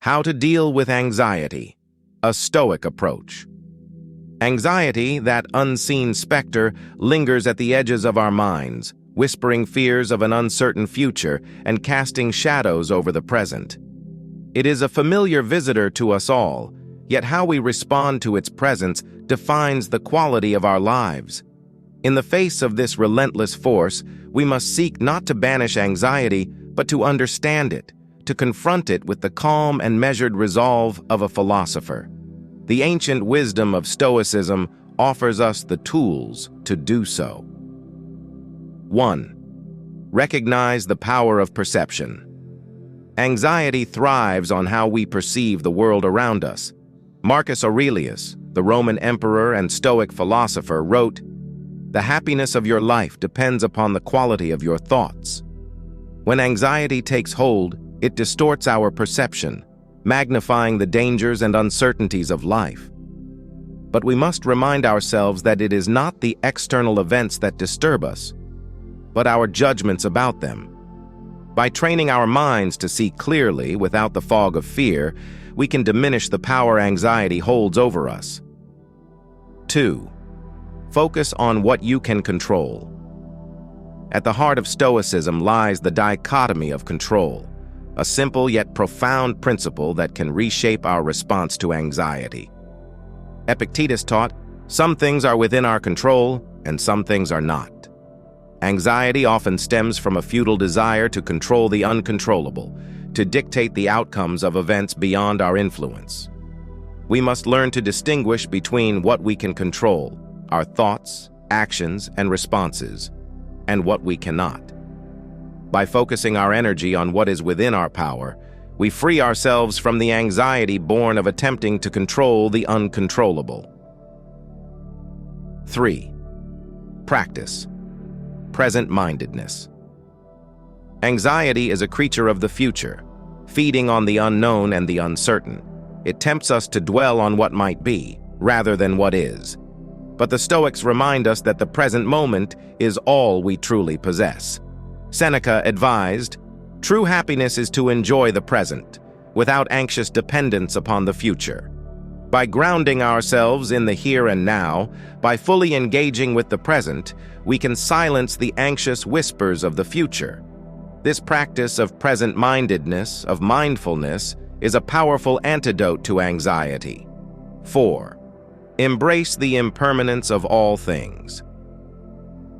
How to deal with anxiety, a Stoic approach. Anxiety, that unseen specter, lingers at the edges of our minds, whispering fears of an uncertain future and casting shadows over the present. It is a familiar visitor to us all, yet how we respond to its presence defines the quality of our lives. In the face of this relentless force, we must seek not to banish anxiety, but to understand it, to confront it with the calm and measured resolve of a philosopher. The ancient wisdom of Stoicism offers us the tools to do so. 1. Recognize the power of perception. Anxiety thrives on how we perceive the world around us. Marcus Aurelius, the Roman emperor and Stoic philosopher, wrote, "The happiness of your life depends upon the quality of your thoughts." When anxiety takes hold, it distorts our perception, magnifying the dangers and uncertainties of life. But we must remind ourselves that it is not the external events that disturb us, but our judgments about them. By training our minds to see clearly without the fog of fear, we can diminish the power anxiety holds over us. 2. Focus on what you can control. At the heart of Stoicism lies the dichotomy of control, a simple yet profound principle that can reshape our response to anxiety. Epictetus taught, "Some things are within our control, and some things are not." Anxiety often stems from a futile desire to control the uncontrollable, to dictate the outcomes of events beyond our influence. We must learn to distinguish between what we can control, our thoughts, actions, and responses, and what we cannot. By focusing our energy on what is within our power, we free ourselves from the anxiety born of attempting to control the uncontrollable. 3. Practice. Present-mindedness. Anxiety is a creature of the future, feeding on the unknown and the uncertain. It tempts us to dwell on what might be, rather than what is. But the Stoics remind us that the present moment is all we truly possess. Seneca advised, "True happiness is to enjoy the present, without anxious dependence upon the future." By grounding ourselves in the here and now, by fully engaging with the present, we can silence the anxious whispers of the future. This practice of present-mindedness, of mindfulness, is a powerful antidote to anxiety. 4. Embrace the impermanence of all things.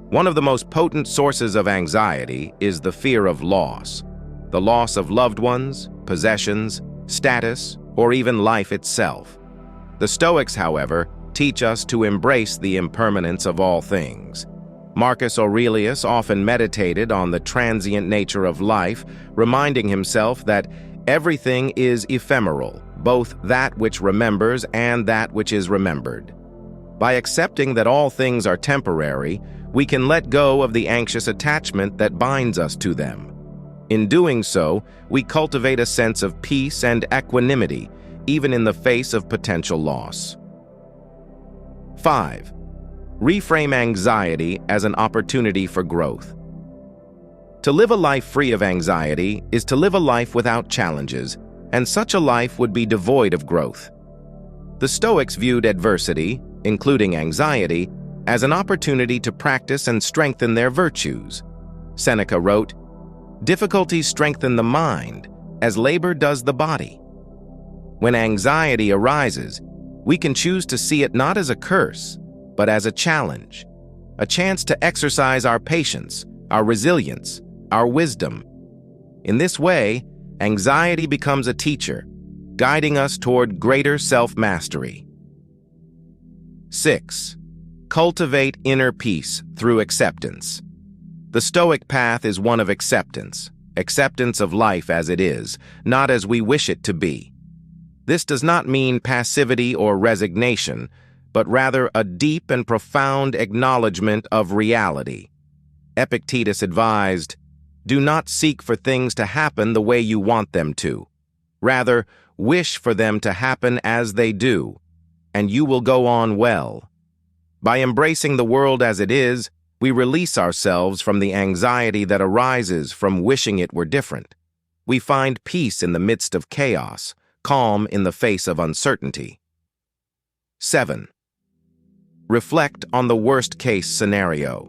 One of the most potent sources of anxiety is the fear of loss, the loss of loved ones, possessions, status, or even life itself. The Stoics, however, teach us to embrace the impermanence of all things. Marcus Aurelius often meditated on the transient nature of life, reminding himself that everything is ephemeral, both that which remembers and that which is remembered. By accepting that all things are temporary, we can let go of the anxious attachment that binds us to them. In doing so, we cultivate a sense of peace and equanimity, even in the face of potential loss. 5. Reframe anxiety as an opportunity for growth. To live a life free of anxiety is to live a life without challenges, and such a life would be devoid of growth. The Stoics viewed adversity, including anxiety, as an opportunity to practice and strengthen their virtues. Seneca wrote, "Difficulties strengthen the mind, as labor does the body." When anxiety arises, we can choose to see it not as a curse, but as a challenge, a chance to exercise our patience, our resilience, our wisdom. In this way, anxiety becomes a teacher, guiding us toward greater self-mastery. 6. Cultivate inner peace through acceptance. The Stoic path is one of acceptance, acceptance of life as it is, not as we wish it to be. This does not mean passivity or resignation, but rather a deep and profound acknowledgement of reality. Epictetus advised, "Do not seek for things to happen the way you want them to. Rather, wish for them to happen as they do, and you will go on well." By embracing the world as it is, we release ourselves from the anxiety that arises from wishing it were different. We find peace in the midst of chaos, calm in the face of uncertainty. 7. Reflect on the worst-case scenario.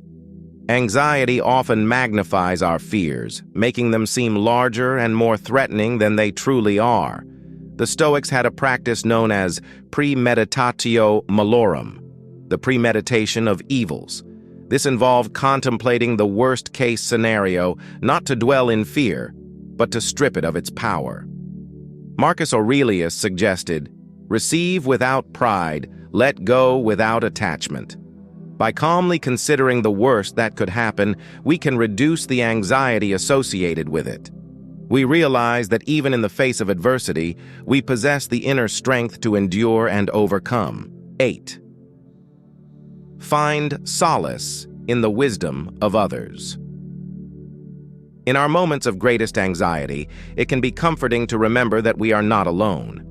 Anxiety often magnifies our fears, making them seem larger and more threatening than they truly are. The Stoics had a practice known as premeditatio malorum, the premeditation of evils. This involved contemplating the worst-case scenario, not to dwell in fear, but to strip it of its power. Marcus Aurelius suggested, "Receive without pride, let go without attachment." By calmly considering the worst that could happen, we can reduce the anxiety associated with it. We realize that even in the face of adversity, we possess the inner strength to endure and overcome. 8. Find solace in the wisdom of others. In our moments of greatest anxiety, it can be comforting to remember that we are not alone.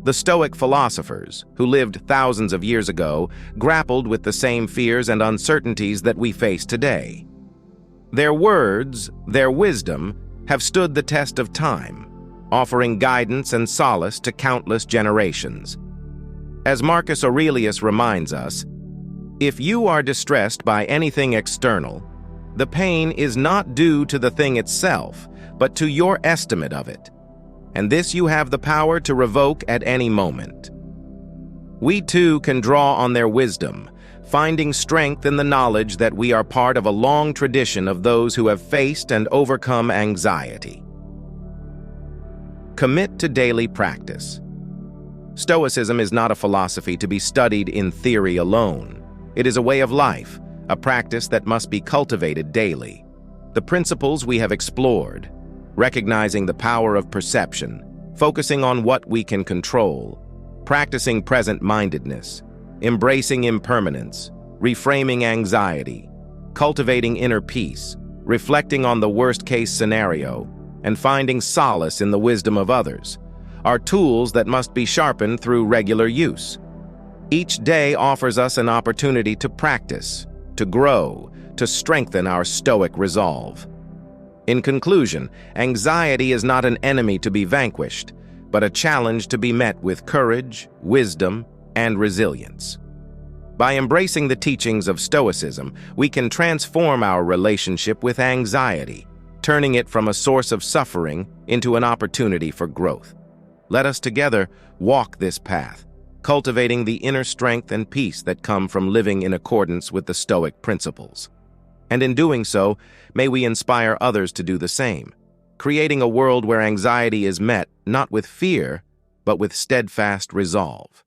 The Stoic philosophers, who lived thousands of years ago, grappled with the same fears and uncertainties that we face today. Their words, their wisdom, have stood the test of time, offering guidance and solace to countless generations. As Marcus Aurelius reminds us, if you are distressed by anything external, the pain is not due to the thing itself, but to your estimate of it. And this you have the power to revoke at any moment. We too can draw on their wisdom, finding strength in the knowledge that we are part of a long tradition of those who have faced and overcome anxiety. Commit to daily practice. Stoicism is not a philosophy to be studied in theory alone. It is a way of life, a practice that must be cultivated daily. The principles we have explored, recognizing the power of perception, focusing on what we can control, practicing present-mindedness, embracing impermanence, reframing anxiety, cultivating inner peace, reflecting on the worst-case scenario, and finding solace in the wisdom of others, are tools that must be sharpened through regular use. Each day offers us an opportunity to practice, to grow, to strengthen our Stoic resolve. In conclusion, anxiety is not an enemy to be vanquished, but a challenge to be met with courage, wisdom, and resilience. By embracing the teachings of Stoicism, we can transform our relationship with anxiety, turning it from a source of suffering into an opportunity for growth. Let us together walk this path, cultivating the inner strength and peace that come from living in accordance with the Stoic principles. And in doing so, may we inspire others to do the same, creating a world where anxiety is met not with fear, but with steadfast resolve.